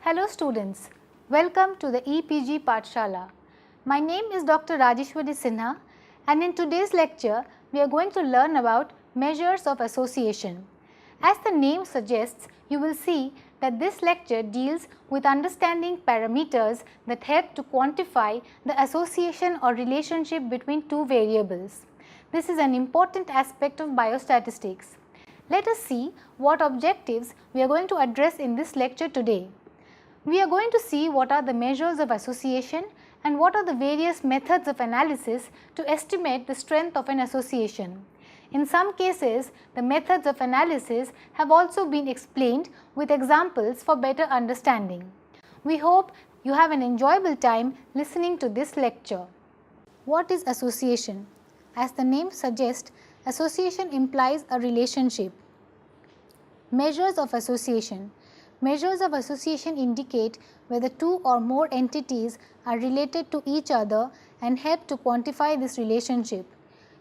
Hello students, welcome to the EPG Pathshala. My name is Dr. Rajeshwari Sinha and in today's lecture we are going to learn about measures of association. As the name suggests, you will see that this lecture deals with understanding parameters that help to quantify the association or relationship between two variables. This is an important aspect of biostatistics. Let us see what objectives we are going to address in this lecture today. We are going to see what are the measures of association and what are the various methods of analysis to estimate the strength of an association. In some cases, the methods of analysis have also been explained with examples for better understanding. We hope you have an enjoyable time listening to this lecture. What is association? As the name suggests, association implies a relationship. Measures of association. Measures of association indicate whether two or more entities are related to each other and help to quantify this relationship.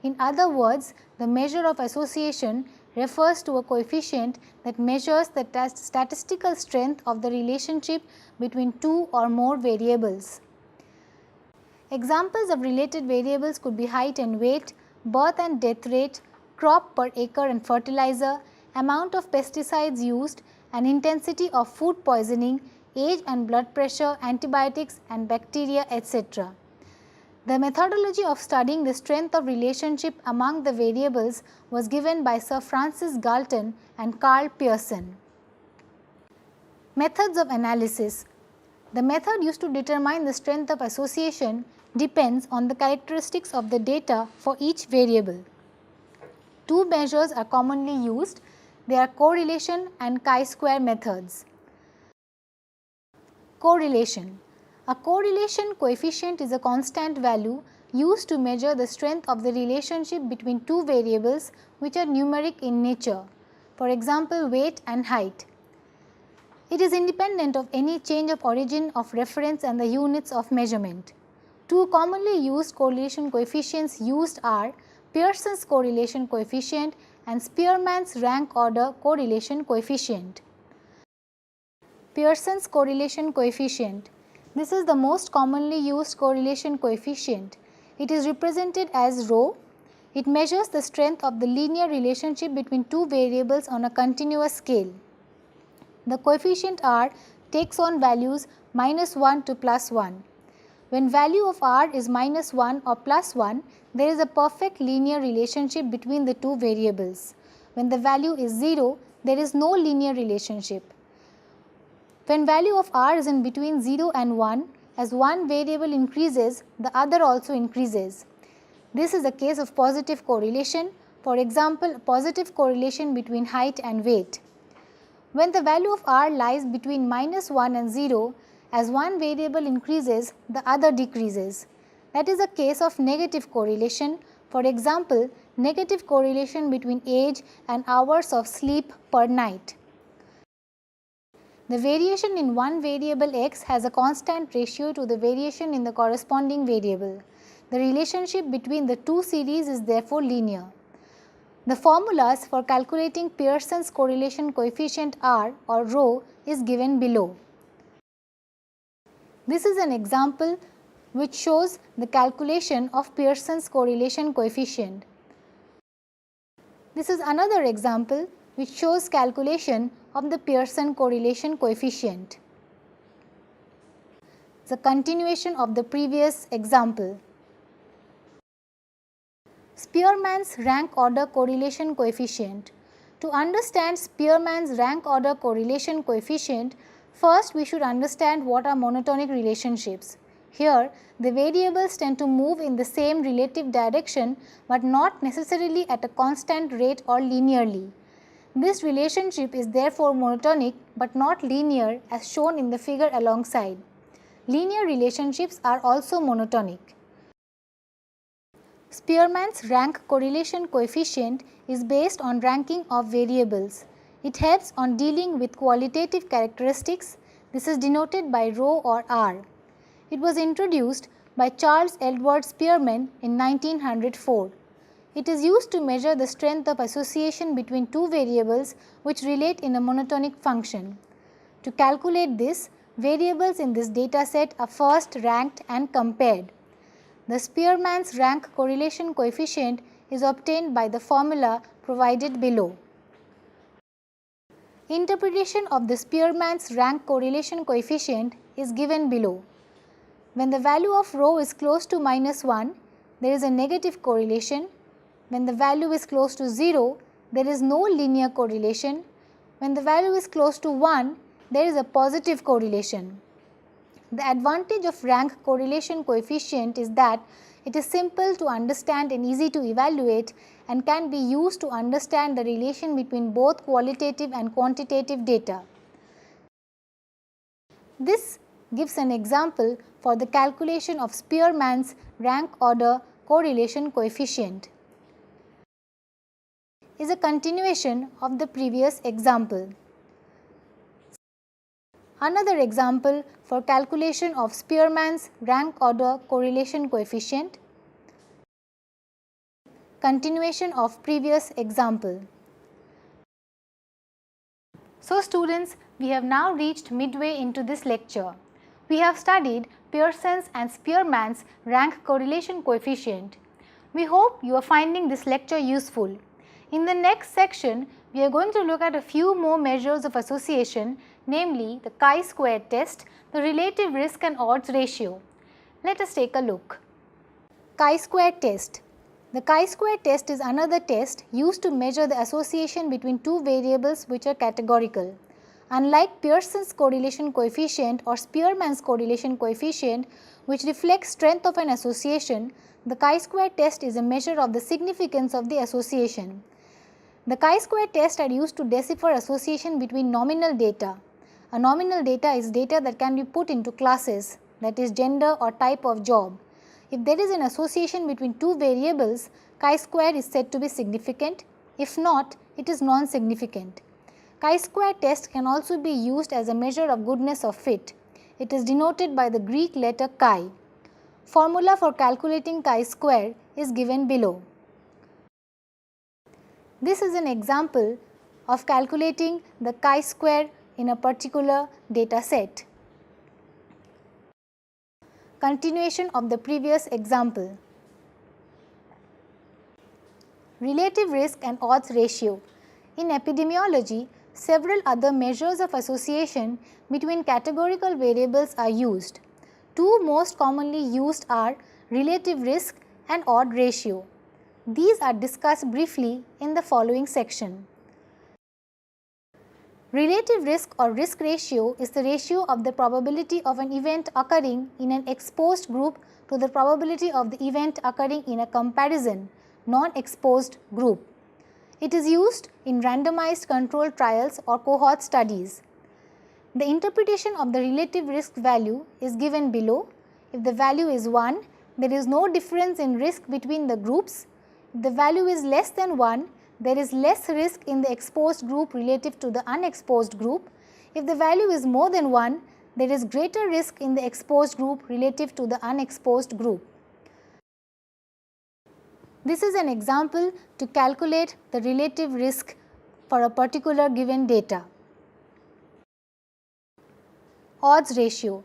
In other words, the measure of association refers to a coefficient that measures the statistical strength of the relationship between two or more variables. Examples of related variables could be height and weight, birth and death rate, crop per acre and fertilizer, amount of pesticides used, and intensity of food poisoning, age and blood pressure, antibiotics and bacteria, etc. The methodology of studying the strength of relationship among the variables was given by Sir Francis Galton and Carl Pearson. Methods of analysis. The method used to determine the strength of association depends on the characteristics of the data for each variable. Two measures are commonly used. They are correlation and Chisquare methods. Correlation. A correlation coefficient is a constant value used to measure the strength of the relationship between two variables which are numeric in nature, for example weight and height. It is independent of any change of origin of reference and the units of measurement. Two commonly used correlation coefficients used are Pearsons correlation coefficient and Spearman's rank order correlation coefficient. Pearsons correlation coefficient. This is the most commonly used correlation coefficient. It is represented as rho. It measures the strength of the linear relationship between two variables on a continuous scale. The coefficient R takes on values -1 to +1. When value of R is -1 or +1, there is a perfect linear relationship between the two variables. When the value is 0, there is no linear relationship. When value of R is in between 0 and 1, as one variable increases, the other also increases. This is a case of positive correlation, for example, positive correlation between height and weight. When the value of R lies between -1 and 0, as one variable increases, the other decreases. That is a case of negative correlation, for example, negative correlation between age and hours of sleep per night. The variation in one variable x has a constant ratio to the variation in the corresponding variable. The relationship between the two series is therefore linear. The formulas for calculating Pearson's correlation coefficient R or rho is given below. This is an example which shows the calculation of Pearson's correlation coefficient. This is another example which shows calculation of the Pearson correlation coefficient. The continuation of the previous example. Spearman's rank order correlation coefficient. To understand Spearman's rank order correlation coefficient, first we should understand what are monotonic relationships. Here, the variables tend to move in the same relative direction but not necessarily at a constant rate or linearly. This relationship is therefore monotonic but not linear as shown in the figure alongside. Linear relationships are also monotonic. Spearman's rank correlation coefficient is based on ranking of variables. It helps on dealing with qualitative characteristics. This is denoted by rho or R. It was introduced by Charles Edward Spearman in 1904. It is used to measure the strength of association between two variables which relate in a monotonic function. To calculate this, variables in this data set are first ranked and compared. The Spearman's rank correlation coefficient is obtained by the formula provided below. Interpretation of the Spearman's rank correlation coefficient is given below. When the value of rho is close to -1, there is a negative correlation. When the value is close to 0, there is no linear correlation. When the value is close to 1, there is a positive correlation. The advantage of rank correlation coefficient is that it is simple to understand and easy to evaluate and can be used to understand the relation between both qualitative and quantitative data. This gives an example for the calculation of Spearman's rank order correlation coefficient. Is a continuation of the previous example. Another example for calculation of Spearman's rank order correlation coefficient. Continuation of previous example. So students, we have now reached midway into this lecture. We have studied Pearsons and Spearman's rank correlation coefficient. We hope you are finding this lecture useful. In the next section, we are going to look at a few more measures of association, namely the chi-square test, the relative risk and odds ratio. Let us take a look. Chi-square test. The chi-square test is another test used to measure the association between two variables which are categorical. Unlike Pearson's correlation coefficient or Spearman's correlation coefficient, which reflects strength of an association, the chi-square test is a measure of the significance of the association. The chi-square test are used to decipher association between nominal data. A nominal data is data that can be put into classes, that is gender or type of job. If there is an association between two variables, chi-square is said to be significant. If not, it is non-significant. Chi-square test can also be used as a measure of goodness of fit. It is denoted by the Greek letter chi. Formula for calculating chi-square is given below. This is an example of calculating the chi-square in a particular data set. Continuation of the previous example. Relative risk and odds ratio. In epidemiology, several other measures of association between categorical variables are used. Two most commonly used are relative risk and odd ratio. These are discussed briefly in the following section. Relative risk or risk ratio is the ratio of the probability of an event occurring in an exposed group to the probability of the event occurring in a comparison, non-exposed group. It is used in randomized controlled trials or cohort studies. The interpretation of the relative risk value is given below. If the value is 1, there is no difference in risk between the groups. If the value is less than 1, there is less risk in the exposed group relative to the unexposed group. If the value is more than 1, there is greater risk in the exposed group relative to the unexposed group. This is an example to calculate the relative risk for a particular given data. Odds ratio.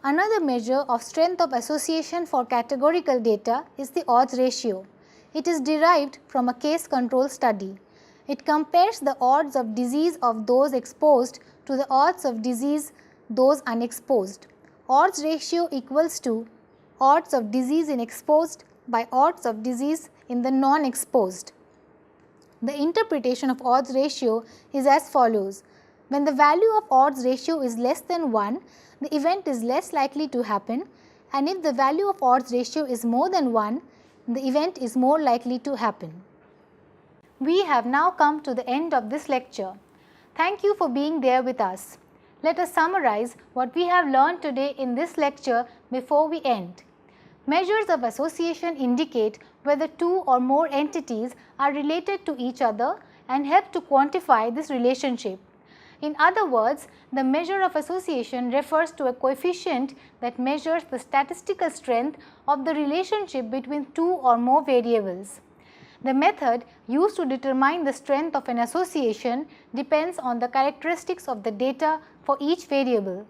Another measure of strength of association for categorical data is the odds ratio. It is derived from a case control study. It compares the odds of disease of those exposed to the odds of disease those unexposed. Odds ratio equals to odds of disease in exposed by odds of disease in the non-exposed. The interpretation of odds ratio is as follows. When the value of odds ratio is less than 1, the event is less likely to happen, and if the value of odds ratio is more than 1, the event is more likely to happen. We have now come to the end of this lecture. Thank you for being there with us. Let us summarize what we have learned today in this lecture before we end. Measures of association indicate whether two or more entities are related to each other and help to quantify this relationship. In other words, the measure of association refers to a coefficient that measures the statistical strength of the relationship between two or more variables. The method used to determine the strength of an association depends on the characteristics of the data for each variable.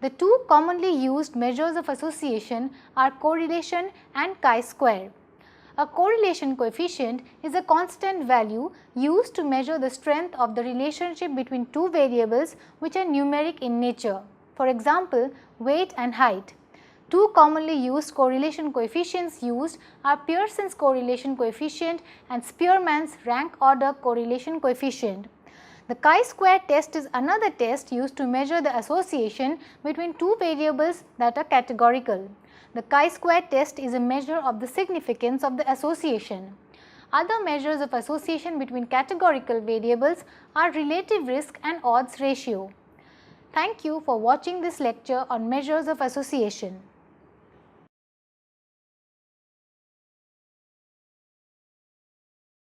The two commonly used measures of association are correlation and chi-square. A correlation coefficient is a constant value used to measure the strength of the relationship between two variables which are numeric in nature. For example, weight and height. Two commonly used correlation coefficients used are Pearsons correlation coefficient and Spearman's rank order correlation coefficient. The chi-square test is another test used to measure the association between two variables that are categorical. The chi-square test is a measure of the significance of the association. Other measures of association between categorical variables are relative risk and odds ratio. Thank you for watching this lecture on measures of association.